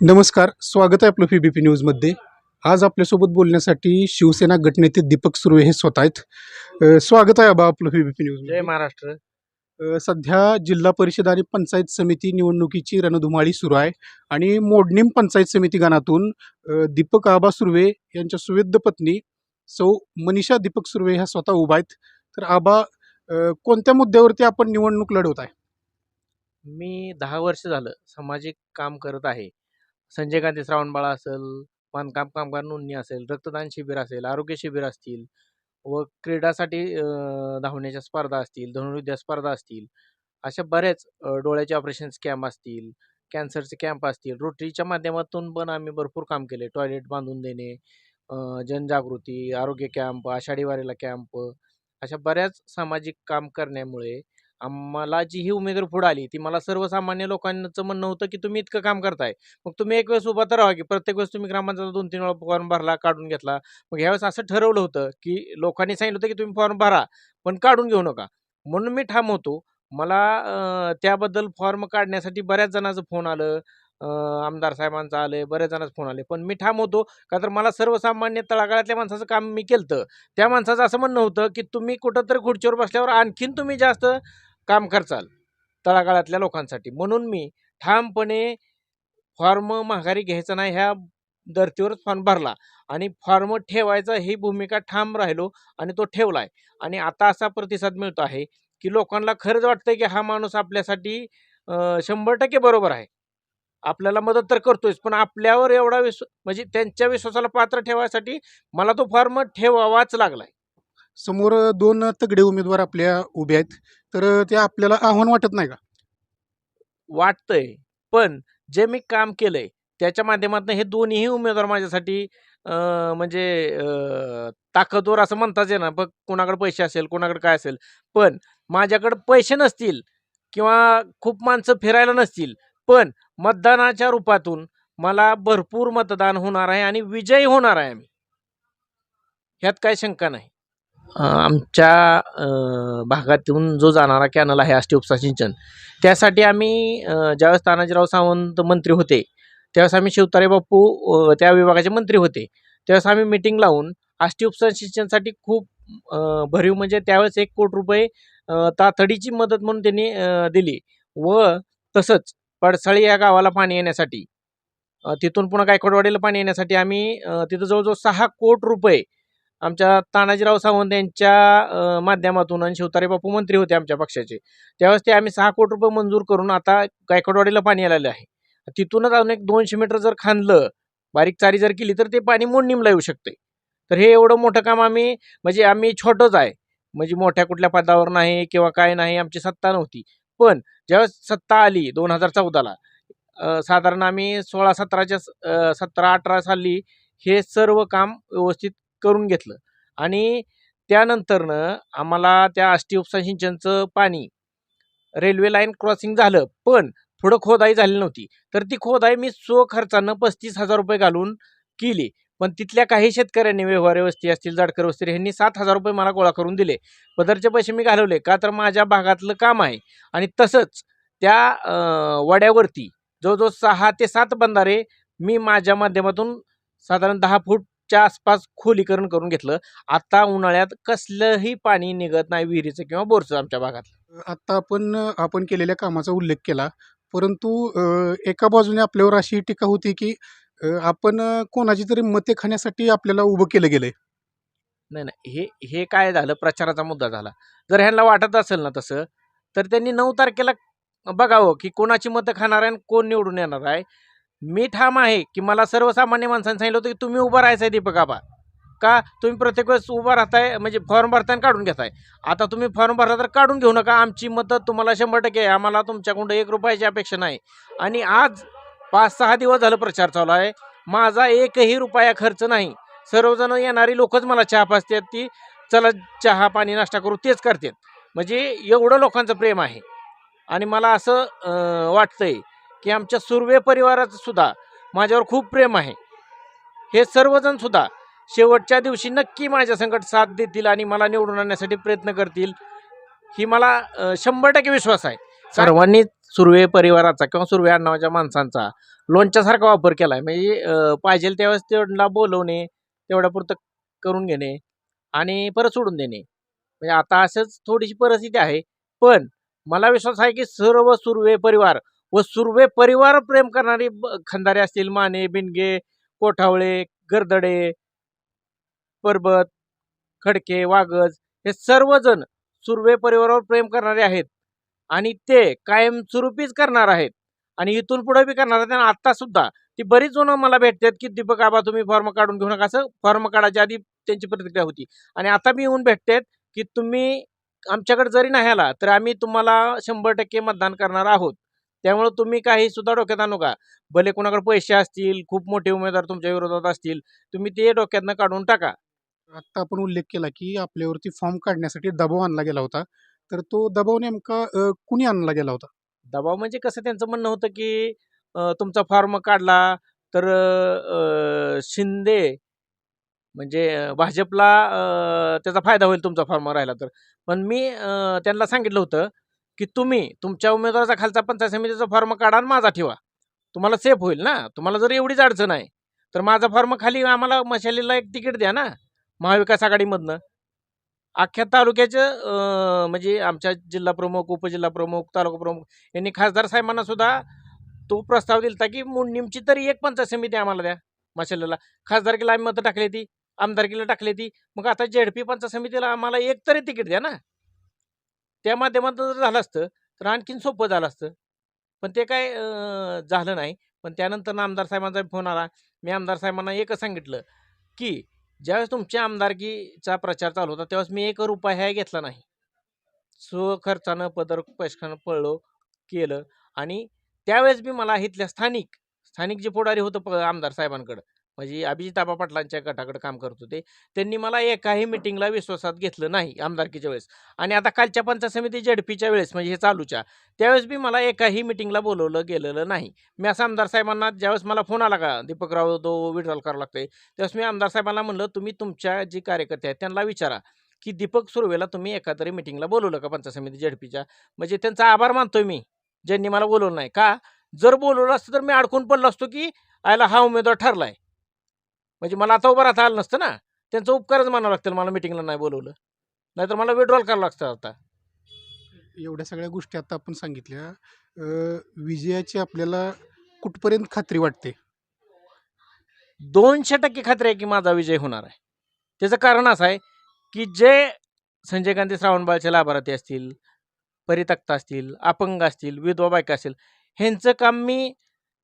नमस्कार, स्वागत आहे आपलं पी-बी-पी न्यूजमध्ये. आज आपल्यासोबत बोलण्यासाठी शिवसेना गटनेते दीपक सुर्वे हे स्वतः आहेत. स्वागत आहे आबा आपलं पी-बी-पी जय न्यूजमध्ये. महाराष्ट्र. सध्या जिल्हा परिषद आणि पंचायत समिती निवडणुकीची रणधुमाळी सुरू आहे आणि मोडणीम पंचायत समिती गणातून दीपक आबा सुर्वे यांच्या सुविद्य पत्नी सौ मनीषा दीपक सुर्वे ह्या स्वतः उभा आहेत. तर आबा, कोणत्या मुद्द्यावरती आपण निवडणूक लढवत आहे? मी 10 वर्ष झालं सामाजिक काम करत आहे. संजय गांधी श्रावणबाळ असेल, बांधकाम कामगार नोंदणी असेल, रक्तदान शिबिर असेल, आरोग्य शिबिर असतील व क्रीडासाठी धावण्याच्या स्पर्धा असतील, धनुर्विद्या स्पर्धा असतील, अशा बऱ्याच डोळ्याचे ऑपरेशन्स कॅम्प असतील, कॅन्सरचे कॅम्प असतील. रोटरीच्या माध्यमातून पण आम्ही भरपूर काम केले. टॉयलेट बांधून देणे, जनजागृती, आरोग्य कॅम्प, आषाढी वारीला कॅम्प, अशा बऱ्याच सामाजिक काम करण्यामुळे आम्हाला जी ही उमेदवारी पुढे आली, ती मला सर्वसामान्य लोकांचं म्हणणं होतं, की तुम्ही इतकं काम करताय, मग तुम्ही एक वेळेस उभा तर राहा, की प्रत्येक वेळेस तुम्ही ग्रामपंचायतला 2-3 वेळा फॉर्म भरला, काढून घेतला. मग ह्यावेळेस असं ठरवलं होतं, की लोकांनी सांगितलं होतं, की तुम्ही फॉर्म भरा, पण काढून घेऊ नका. म्हणून मी ठाम होतो. मला त्याबद्दल फॉर्म काढण्यासाठी बऱ्याच जणांचं फोन आलं, आमदार साहेबांचं आले, बऱ्याच जणांचे फोन आले. पण मी ठाम होतो, का तर मला सर्वसामान्य तळागाळातल्या माणसाचं काम मी केलं. त्या माणसाचं असं म्हणणं होतं, की तुम्ही कुठेतरी खुर्चीवर बसल्यावर आणखीन तुम्ही जास्त काम करचाल तळागाळातल्या लोकांसाठी. म्हणून मी ठामपणे फॉर्म माघारी घ्यायचा नाही ह्या धर्तीवरच फॉर्म भरला आणि फॉर्म ठेवायचा ही भूमिका ठाम राहिलो आणि तो ठेवलाय. आणि आता असा प्रतिसाद मिळतो आहे, की लोकांना खरंच वाटतंय, की हा माणूस आपल्यासाठी 100% बरोबर आहे. आपल्याला मदत तर करतोयच, पण आपल्यावर एवढा म्हणजे त्यांच्या विश्वासाला पात्र ठेवायसाठी मला तो फॉर्म ठेवावाच लागलाय. समोर 2 तगडे उमेदवार आपल्या उभे आहेत. तर ते आपल्याला आव्हान वाटत नाही का? वाटतंय. पण जे मी काम केलंय त्याच्या माध्यमातून हे दोन्हीही उमेदवार माझ्यासाठी म्हणजे ताकदवर असं म्हणताच येणार. बघ, कोणाकडे पैसे असेल, कोणाकडे काय असेल. पण माझ्याकडे पैसे नसतील किंवा खूप माणसं फिरायला नसतील, पण मतदानाच्या रूपातून मला भरपूर मतदान होणार आहे आणि विजयी होणार आहे आम्ही. ह्यात काही शंका नाही. आमच्या भागातून जो जाणारा कॅनल आहे आष्टी उपसा सिंचन, त्यासाठी आम्ही ज्यावेळेस तानाजीराव सावंत मंत्री होते, त्यावेळेस आम्ही शिवतारे बापू त्या विभागाचे मंत्री होते. त्यावेळेस आम्ही मीटिंग लावून आष्टी उपसा सिंचनसाठी खूप भरीव म्हणजे त्यावेळेस 1 कोटी रुपये तातडीची मदत म्हणून त्यांनी दिली व तसंच पडसाळी या गावाला पाणी येण्यासाठी, तिथून पुन्हा गायकवाडवाडीला पाणी येण्यासाठी आम्ही तिथं जवळजवळ 6 कोटी रुपये आमच्या तानाजीराव सावंत यांच्या माध्यमातून आणि शिवतारे बापू मंत्री होते आमच्या पक्षाचे. त्यावेळेस ते आम्ही 6 कोटी रुपये मंजूर करून आता गायकवाडवाडीला पाणी आलेलं आहे. तिथूनच अजून एक 200 मीटर जर खांदलं, बारीक चारी जर केली, तर ते पाणी मोडणीमला येऊ शकते. तर हे एवढं मोठं काम आम्ही म्हणजे आम्ही छोटंच आहे. म्हणजे मोठ्या कुठल्या पदावर नाही किंवा काय नाही, आमची सत्ता नव्हती. पण ज्यावेळेस सत्ता आली 2014ला, साधारण आम्ही 16-17च्या 17-18 साली हे सर्व काम व्यवस्थित करून घेतलं आणि त्यानंतरनं आम्हाला त्या आष्टी उपसा सिंचनचं पाणी रेल्वे लाईन क्रॉसिंग झालं, पण पुढं खोदाई झाली नव्हती. तर ती खोदाई मी स्वखर्चानं 35,000 रुपये घालून केली. पण तिथल्या काही शेतकऱ्यांनी, व्यवहारे वस्ती असतील, जाडकर वस्ती, ह्यांनी 7,000 रुपये मला गोळा करून दिले. पदरचे पैसे मी घालवले, का तर माझ्या भागातलं काम आहे. आणि तसंच त्या वड्यावरती जवळजवळ 6 ते 7 बंधारे मी माझ्या माध्यमातून साधारण 10 फूटच्या आसपास खोलीकरण करून घेतलं. आता उन्हाळ्यात कसलंही पाणी निघत नाही विहिरीचं किंवा बोरचं आमच्या भागात. आता आपण केलेल्या कामाचा उल्लेख केला, परंतु एका बाजूने आपल्यावर अशी टीका होती, की आपण कोणाची तरी मते खाण्यासाठी आपल्याला उभं केलं गेलंय. नाही, नाही. हे हे काय झालं, प्रचाराचा मुद्दा झाला. जर ह्यांना वाटत असेल ना तसं, तर त्यांनी 9 तारखेला बघावं, की कोणाची मतं खाणार आहे आणि कोण निवडून येणार आहे. मी ठाम आहे, की मला सर्वसामान्य माणसांनी सांगितलं होतं, की तुम्ही उभं राहायचं दीपक आबा. का तुम्ही प्रत्येक वेळेस उभं राहताय, म्हणजे फॉर्म भरताय आणि काढून घेताय. आता तुम्ही फॉर्म भरला तर काढून घेऊ नका. आमची मतं तुम्हाला 100% आहे. आम्हाला तुमच्याकडून 1 रुपयाची अपेक्षा नाही. आणि आज 5-6 दिवस झालं प्रचार चालू आहे. माझा 1ही रुपया खर्च नाही. सर्वजण येणारी लोकच मला चहा पाजतात, ती चला चहा पाणी नाश्ता करू तेच करतात. म्हणजे एवढं लोकांचं प्रेम आहे. आणि मला असं वाटतंय, की आमच्या सुर्वे परिवाराचं सुद्धा माझ्यावर खूप प्रेम आहे. हे सर्वजण सुद्धा शेवटच्या दिवशी नक्की माझ्या संकट साथ देतील आणि मला निवडून आणण्यासाठी प्रयत्न करतील, ही मला 100% विश्वास आहे. सर्वांनी सुर्वे परिवाराचा किंवा सुर्वे आडनावाच्या माणसांचा लोणच्यासारखा वापर केला आहे. म्हणजे पाहिजे त्यावेळेस त्यांना बोलवणे, तेवढ्यापुरतं करून घेणे आणि परत सोडून देणे. म्हणजे आता असंच थोडीशी परिस्थिती आहे. पण मला विश्वास आहे की सर्व सुर्वे परिवार व सुर्वे परिवार प्रेम करणारी खंदारे असतील, माने, बिनगे, कोठावळे, गर्दडे, परबत, खडके, वागज हे सर्वजण सुर्वे परिवारावर प्रेम करणारे आहेत आणि ते कायमस्वरूपीच करणार आहेत आणि इथून पुढे बी करणार आहेत. आणि आता सुद्धा ती बरीच जण मला भेटतात की दीपक आबा तुम्ही फॉर्म काढून घेऊ नका, असं फॉर्म काढायच्या आधी त्यांची प्रतिक्रिया होती. आणि आता मी येऊन भेटतात की तुम्ही आमच्याकडे जरी नाही आला तर आम्ही तुम्हाला 100% मतदान करणार आहोत. त्यामुळे तुम्ही काही सुद्धा डोक्यात आणू नका. भले कोणाकडे पैसे असतील, खूप मोठे उमेदवार तुमच्या विरोधात असतील, तुम्ही ते डोक्यातनं काढून टाका. आत्ता आपण उल्लेख केला की आपल्यावरती फॉर्म काढण्यासाठी दबाव आणला गेला होता. तर तो दबाव नेमका कुणी आणला गेला होता? दबाव म्हणजे कसं त्यांचं म्हणणं होतं की तुमचा फॉर्म काढला तर शिंदे म्हणजे भाजपला त्याचा फायदा होईल तुमचा फॉर्म राहिला तर. पण मी त्यांना सांगितलं होतं की तुम्ही तुमच्या उमेदवाराचा खालचा पंचायत समितीचा फॉर्म काढा आणि माझा ठेवा. तुम्हाला सेफ होईल ना. तुम्हाला जर एवढीच अडचण आहे तर माझा फॉर्म खाली आम्हाला मशालीला एक तिकीट द्या ना महाविकास आघाडीमधनं. अख्ख्या तालुक्याचं म्हणजे आमच्या जिल्हा प्रमुख, उपजिल्हा प्रमुख, तालुका प्रमुख यांनी खासदार साहेबांना सुद्धा तो प्रस्ताव दिलता की निमची तरी एक पंचायत समिती आम्हाला द्या मशालीला. खासदारकीला आम्ही मतं टाकली ती, आमदारकीला टाकली ती. मग आता जेडपी पंचायत समितीला आम्हाला एक तरी तिकीट द्या ना. त्या माध्यमातून जर झालं असतं तर आणखीन सोपं झालं असतं. पण ते काय झालं नाही. पण त्यानंतर आमदार साहेबांचा फोन आला. मी आमदार साहेबांना एकच सांगितलं की ज्यावेळेस तुमच्या आमदारकीचा प्रचार चालू होता त्यावेळेस मी एक रुपया घेतला नाही. स्वखर्चानं पदर पैशानं पळलो केलं आणि त्यावेळेस बी मला इथल्या स्थानिक जे पुढारी होतं आमदार साहेबांकडं म्हणजे अभिजित आबा पाटलांच्या गटाकडे काम करत होते. त्यांनी मला एकाही मिटिंगला विश्वासात घेतलं नाही आमदारकीच्या वेळेस. आणि आता कालच्या पंचायत समिती जेडपीच्या वेळेस म्हणजे हे चालूच्या त्यावेळेस बी मला एकाही मिटिंगला बोलवलं गेलेलं नाही. मी असं आमदार साहेबांना ज्यावेळेस मला फोन आला का दीपकराव तो विड्रॉल करावं लागतंय त्यावेळेस मी आमदार साहेबांना म्हणलं तुम्ही तुमच्या जे कार्यकर्ते आहेत त्यांना विचारा की दीपक सुर्वेला तुम्ही एखाद्या मिटिंगला बोलवलं का पंचायत समिती जेडपीच्या. म्हणजे त्यांचा आभार मानतोय मी ज्यांनी मला बोलवलं नाही. का जर बोलवलं असतं तर मी अडकून पडलो असतो की आयला हा उमेदवार ठरलाय. म्हणजे मला आता उभं राहता आलं नसतं ना. त्यांचा उपकारच मानावं लागतील मला मिटिंगला नाही बोलवलं. नाहीतर मला विड्रॉल करावं लागतं आता. एवढ्या सगळ्या गोष्टी आता आपण सांगितल्या. विजयाची आपल्याला कुठपर्यंत खात्री वाटते? 200% खात्री आहे की माझा विजय होणार आहे. त्याचं कारण असं आहे की जे संजय गांधी श्रावणबाळचे लाभार्थी असतील, परित्यक्ता असतील, अपंग असतील, विधवा बायका असतील, ह्यांचं काम मी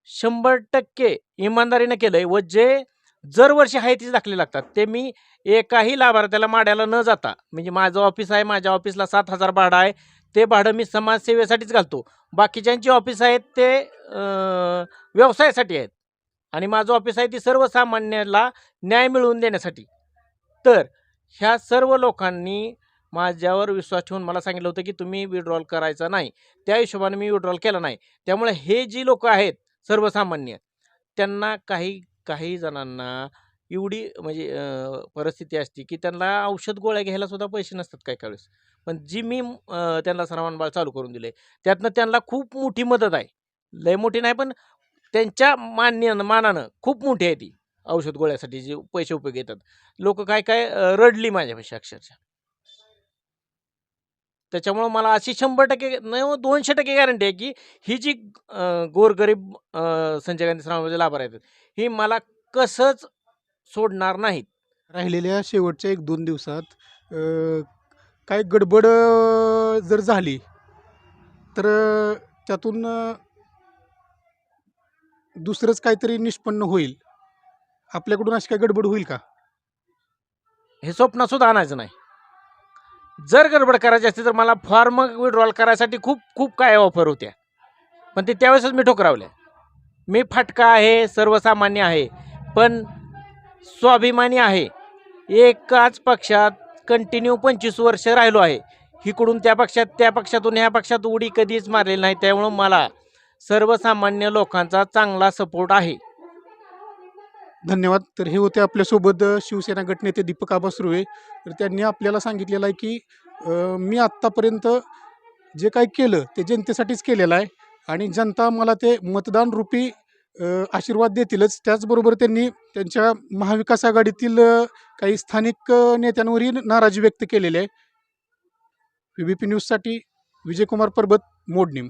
100% इमानदारीनं केलंय व जे दरवर्षी आहे तीच दाखले लागतात ते मी एकाही लाभार्थ्याला माड्याला न जाता म्हणजे माझं ऑफिस आहे, माझ्या ऑफिसला 7,000 भाडं आहे. ते भाडं मी समाजसेवेसाठीच घालतो. बाकीच्यांची ऑफिस आहेत ते व्यवसायासाठी आहेत आणि माझं ऑफिस आहे ती सर्वसामान्याला न्याय मिळवून देण्यासाठी. तर ह्या सर्व लोकांनी माझ्यावर विश्वास ठेवून मला सांगितलं होतं की तुम्ही विड्रॉल करायचा नाही. त्या हिशोबाने मी विड्रॉल केला नाही. त्यामुळे हे जी लोकं आहेत सर्वसामान्य त्यांना काही जणांना एवढी म्हणजे परिस्थिती असते की त्यांना औषध गोळ्या घ्यायला सुद्धा पैसे नसतात काही वेळेस. पण जी मी त्यांना श्रावणबाळ चालू करून दिले त्यातनं त्यांना खूप मोठी मदत आहे. लय मोठी नाही पण त्यांच्या मानानं खूप मोठी आहे ती औषध गोळ्यासाठी जे पैसे उपयोगी येतात. लोक काय रडली माझ्यापेक्षा अक्षरशः. त्याच्यामुळं मला अशी 100% नाही हो 200% गॅरंटी आहे की ही जी गोरगरीब संजय गांधी श्रावणबाळचे लाभार्थी आहेत ही मला कसंच सोडणार नाहीत. राहिलेल्या शेवटच्या 1-2 दिवसात काही गडबड जर झाली तर त्यातून दुसरंच काहीतरी निष्पन्न होईल. आपल्याकडून अशी काही गडबड होईल का? हे स्वप्न सुद्धा आणायचं नाही. जर गडबड करायची असती तर मला फॉर्म विड्रॉल करायसाठी खूप काय ऑफर होत्या. पण ते त्यावेळेसच मी ठोकरावल्या. मी फाटका आहे, सर्वसामान्य आहे, पण स्वाभिमानी आहे. एकाच पक्षात कंटिन्यू 25 वर्ष राहिलो आहे. इकडून त्या पक्षात, त्या पक्षातून ह्या पक्षात उडी कधीच मारलेली नाही. त्यामुळं मला सर्वसामान्य लोकांचा चांगला सपोर्ट आहे. धन्यवाद. तर हे होते आपल्यासोबत शिवसेना गटनेते दीपक आबा सुर्वे. तर त्यांनी आपल्याला सांगितलेलं आहे की मी आत्तापर्यंत जे काही केलं ते जनतेसाठीच केलेलं आहे. आणि जनता मला ते मतदान रूपी आशीर्वाद देतीलच. त्याचबरोबर त्यांनी त्यांच्या महाविकास आघाडीतील काही स्थानिक नेत्यांवरही नाराजी व्यक्त केलेली आहे. PBP न्यूजसाठी विजयकुमार परबत, मोडणीम.